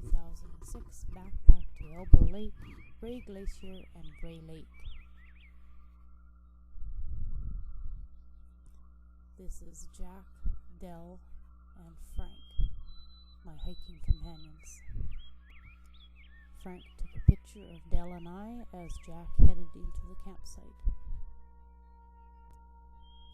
2006 backpack to Elbow Lake, Grey Glacier, and Grey Lake. This is Jack, Dell, and Frank, my hiking companions. Frank took a picture of Dell and I as Jack headed into the campsite.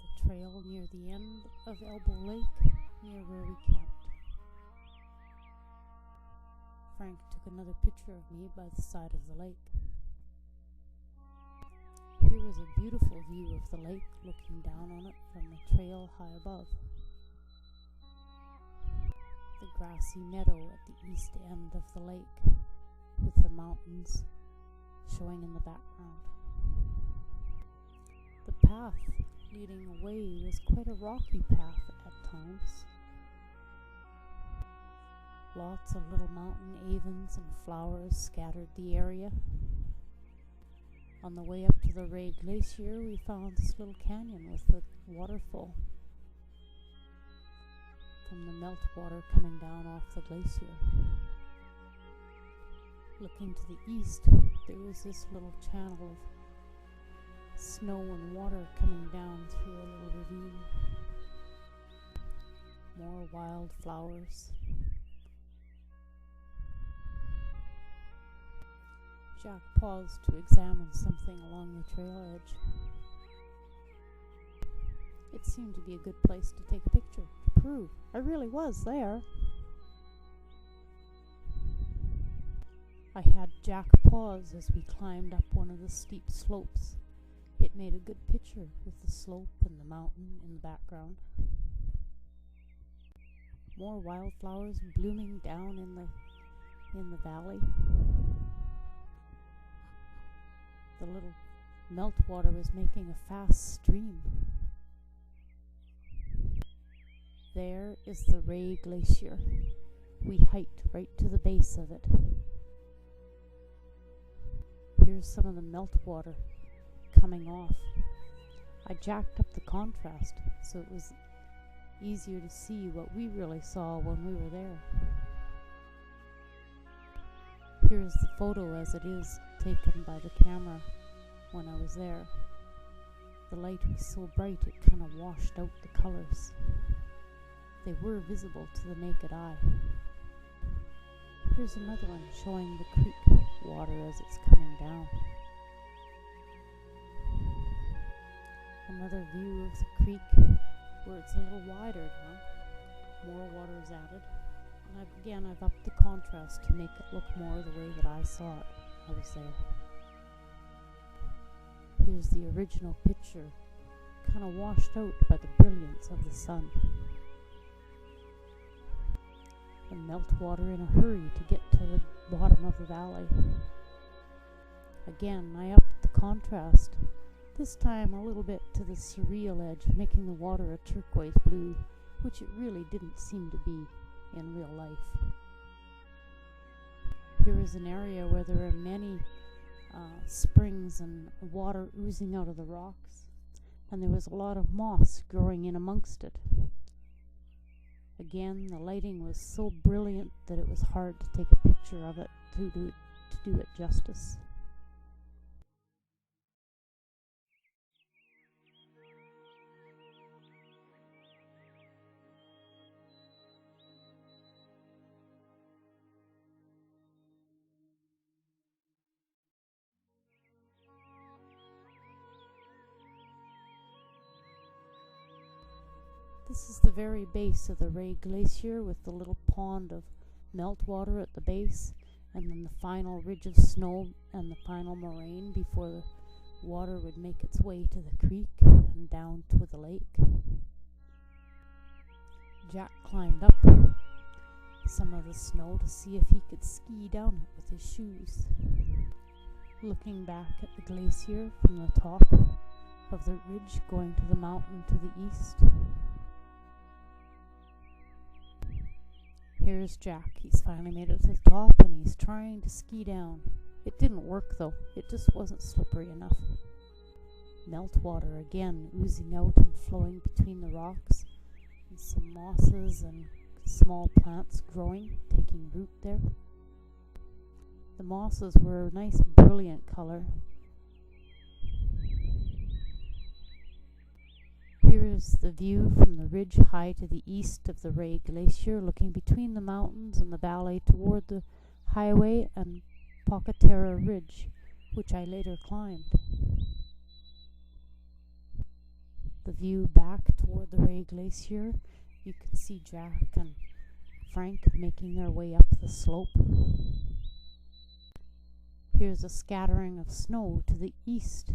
The trail near the end of Elbow Lake, near where we camped. Frank took another picture of me by the side of the lake. Here was a beautiful view of the lake, looking down on it from the trail high above. The grassy meadow at the east end of the lake, with the mountains showing in the background. The path leading away was quite a rocky path at times. Lots of little mountain avens and flowers scattered the area. On the way up to the Grey Glacier, we found this little canyon with a waterfall from the meltwater coming down off the glacier. Looking to the east, there was this little channel of snow and water coming down through a little ravine. More wild flowers. Jack paused to examine something along the trail edge. It seemed to be a good place to take a picture, to prove I really was there. I had Jack pause as we climbed up one of the steep slopes. It made a good picture with the slope and the mountain in the background. More wildflowers blooming down in the valley. The little meltwater was making a fast stream. There is the Grey Glacier. We hiked right to the base of it. Here's some of the meltwater coming off. I jacked up the contrast so it was easier to see what we really saw when we were there. Here's the photo as it is, taken by the camera when I was there. The light was so bright it kind of washed out the colors. They were visible to the naked eye. Here's another one showing the creek water as it's coming down. Another view of the creek where it's a little wider now. More water is added. And I've upped the contrast to make it look more the way that I saw it. I was there. Here's the original picture, kind of washed out by the brilliance of the sun. The meltwater in a hurry to get to the bottom of the valley. Again, I upped the contrast, this time a little bit to the surreal edge, making the water a turquoise blue, which it really didn't seem to be in real life. Here is an area where there are many springs and water oozing out of the rocks, and there was a lot of moss growing in amongst it. Again, the lighting was so brilliant that it was hard to take a picture of it to do it justice. This is the very base of the Grey Glacier with the little pond of meltwater at the base, and then the final ridge of snow and the final moraine before the water would make its way to the creek and down to the lake. Jack climbed up some of the snow to see if he could ski down it with his shoes. Looking back at the glacier from the top of the ridge going to the mountain to the east. Here's Jack. He's finally made it to the top and he's trying to ski down. It didn't work though. It just wasn't slippery enough. Meltwater again oozing out and flowing between the rocks, and some mosses and small plants growing, taking root there. The mosses were a nice brilliant color. Here is the view from the ridge high to the east of the Ray Glacier, looking between the mountains and the valley toward the highway and Pocatera Ridge, which I later climbed. The view back toward the Ray Glacier, you can see Jack and Frank making their way up the slope. Here's a scattering of snow to the east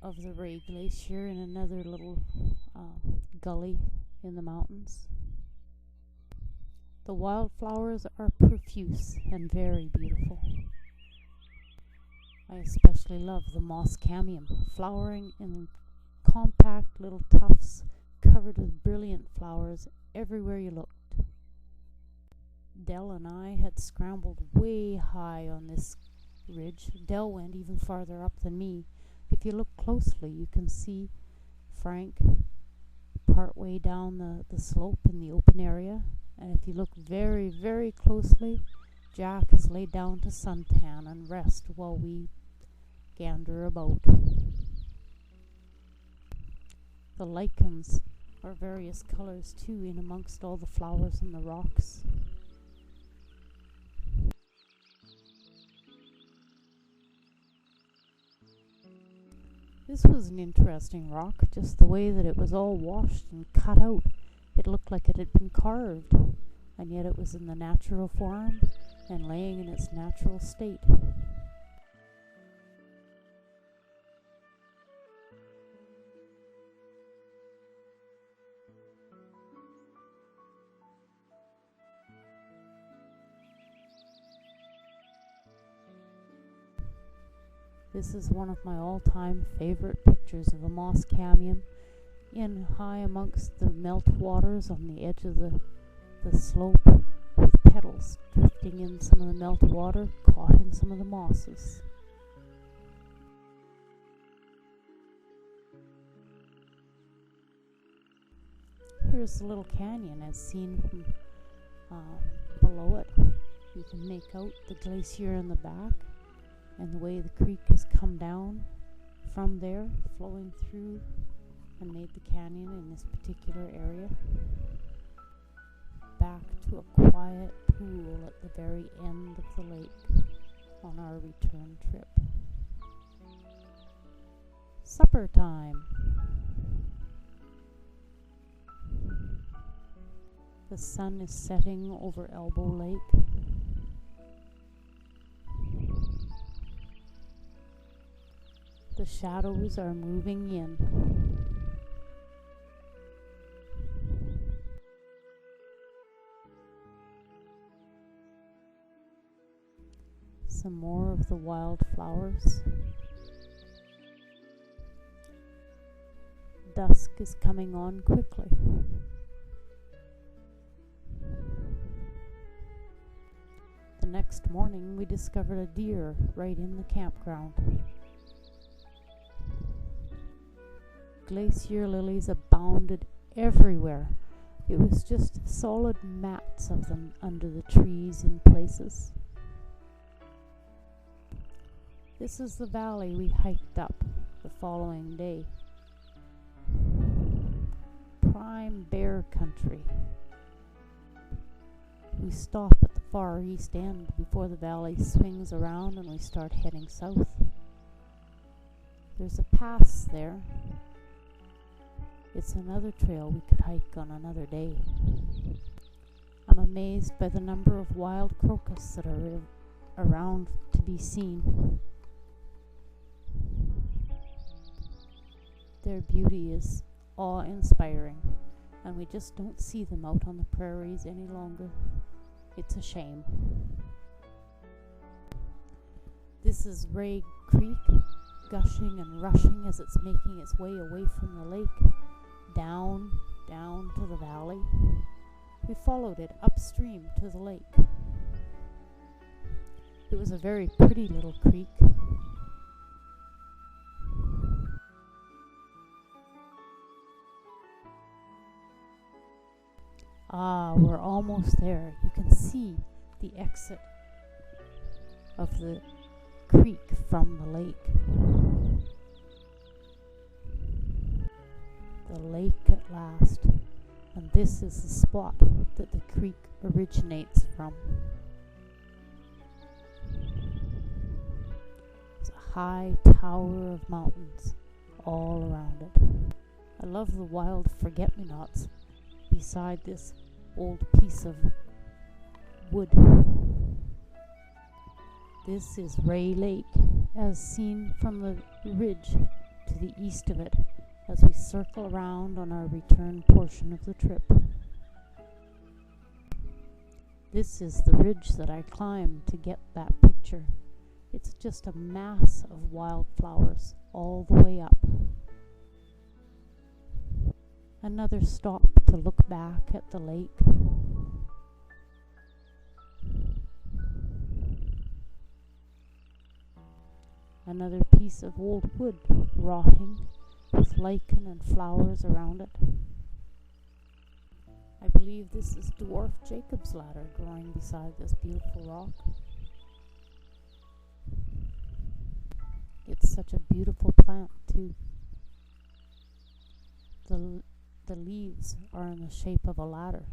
of the Ray Glacier in another little gully in the mountains. The wildflowers are profuse and very beautiful. I especially love the moss camium, flowering in compact little tufts covered with brilliant flowers everywhere you looked. Dell and I had scrambled way high on this ridge. Dell went even farther up than me. If you look closely, you can see Frank partway down the slope in the open area. And if you look very, very closely, Jack is laid down to suntan and rest while we gander about. The lichens are various colors too, in amongst all the flowers and the rocks. This was an interesting rock, just the way that it was all washed and cut out. It looked like it had been carved, and yet it was in the natural form and laying in its natural state. This is one of my all-time favorite pictures of a moss camium in high amongst the melt waters on the edge of the slope, with petals drifting in some of the melt water, caught in some of the mosses. Here's the little canyon as seen from below it. You can make out the glacier in the back and the way the creek has come down from there, flowing through and made the canyon in this particular area. Back to a quiet pool at the very end of the lake on our return trip. Supper time. The sun is setting over Elbow Lake. The shadows are moving in. Some more of the wildflowers. Dusk is coming on quickly. The next morning we discovered a deer right in the campground. Glacier lilies abounded everywhere. It was just solid mats of them under the trees in places. This is the valley we hiked up the following day. Prime bear country. We stop at the far east end before the valley swings around and we start heading south. There's a pass there. It's another trail we could hike on another day. I'm amazed by the number of wild crocus that are around to be seen. Their beauty is awe-inspiring, and we just don't see them out on the prairies any longer. It's a shame. This is Ray Creek, gushing and rushing as it's making its way away from the lake, down to the valley. We followed it upstream to the lake. It was a very pretty little creek. We're almost there. You can see the exit of the creek from the lake. The lake at last, and this is the spot that the creek originates from. It's a high tower of mountains all around it. I love the wild forget-me-nots beside this old piece of wood. This is Ray Lake, as seen from the ridge to the east of it, as we circle around on our return portion of the trip. This is the ridge that I climbed to get that picture. It's just a mass of wildflowers all the way up. Another stop to look back at the lake. Another piece of old wood rotting with lichen and flowers around it. I believe this is dwarf Jacob's ladder growing beside this beautiful rock. It's such a beautiful plant too. The leaves are in the shape of a ladder,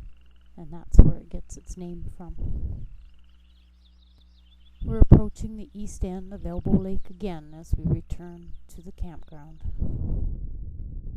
and that's where it gets its name from. We're approaching the east end of Elbow Lake again as we return to the campground.